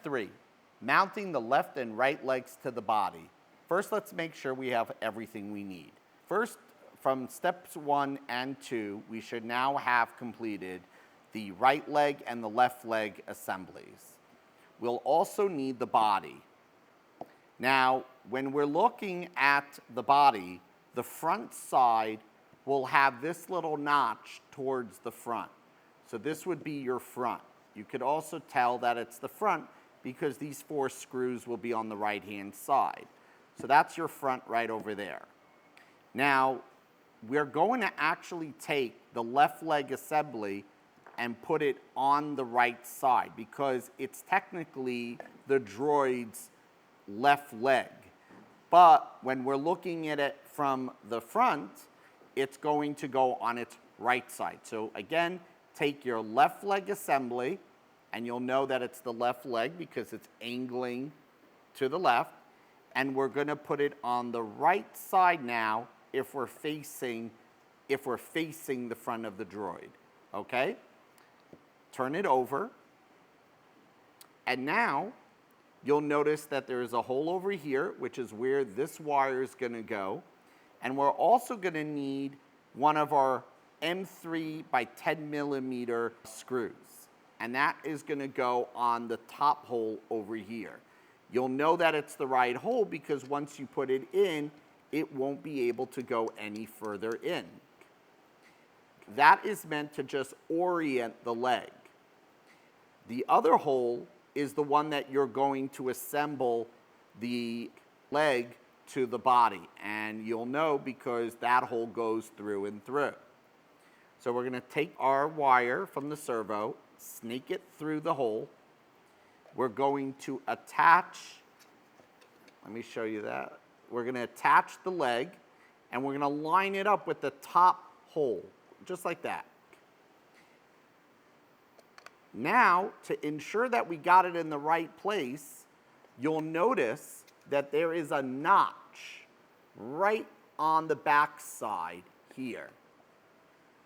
3, mounting the left and right legs to the body. First, let's make sure we have everything we need. First, from steps 1 and 2, we should now have completed the right leg and the left leg assemblies. We'll also need the body. Now, when we're looking at the body, the front side will have this little notch towards the front. So this would be your front. You could also tell that it's the front because these 4 screws will be on the right-hand side. So that's your front right over there. Now, we're going to actually take the left leg assembly and put it on the right side because it's technically the Droid's left leg. But when we're looking at it from the front, it's going to go on its right side. So again, take your left leg assembly, and you'll know that it's the left leg because it's angling to the left, and we're going to put it on the right side now if we're facing the front of the Droid, okay? Turn it over, and now you'll notice that there is a hole over here, which is where this wire is going to go, and we're also going to need one of our M3 by 10 millimeter screws, and that is going to go on the top hole over here. You'll know that it's the right hole because once you put it in, it won't be able to go any further in. That is meant to just orient the leg. The other hole is the one that you're going to assemble the leg to the body, and you'll know because that hole goes through and through. So we're going to take our wire from the servo, snake it through the hole. We're going to attach, let me show you that. We're going to attach the leg, and we're going to line it up with the top hole, just like that. Now, to ensure that we got it in the right place, you'll notice that there is a notch right on the back side here.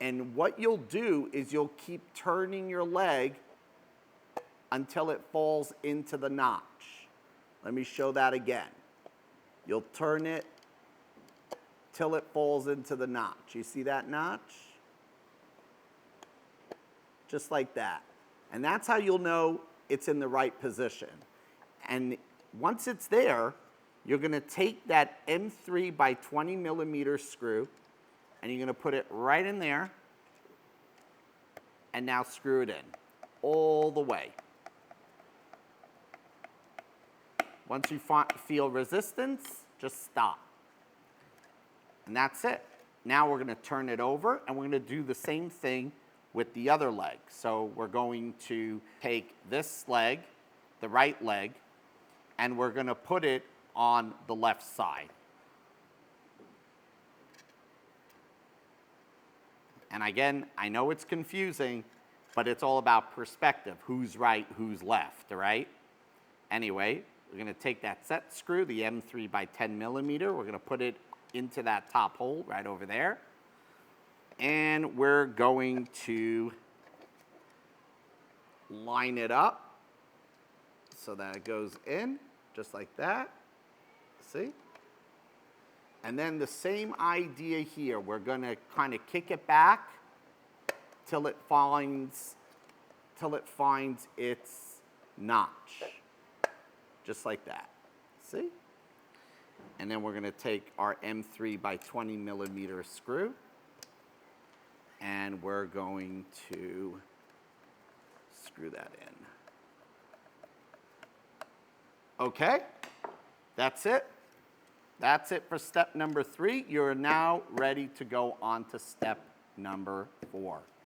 And what you'll do is you'll keep turning your leg until it falls into the notch. Let me show that again. You'll turn it till it falls into the notch. You see that notch? Just like that. And that's how you'll know it's in the right position. And once it's there, you're going to take that M3 by 20 millimeter screw, and you're going to put it right in there, and now screw it in all the way. Once you feel resistance, just stop. And that's it. Now we're going to turn it over, and we're going to do the same thing with the other leg. So we're going to take this leg, the right leg, and we're going to put it on the left side. And again, I know it's confusing, but it's all about perspective. Who's right, who's left, all right? Anyway, we're going to take that set screw, the M3 by 10 millimeter. We're going to put it into that top hole right over there. And we're going to line it up so that it goes in, just like that. See? And then the same idea here. We're going to kind of kick it back till it finds its notch, just like that. See? And then we're going to take our M3 by 20 millimeter screw, and we're going to screw that in. Okay, that's it. That's it for step number 3. You're now ready to go on to step number 4.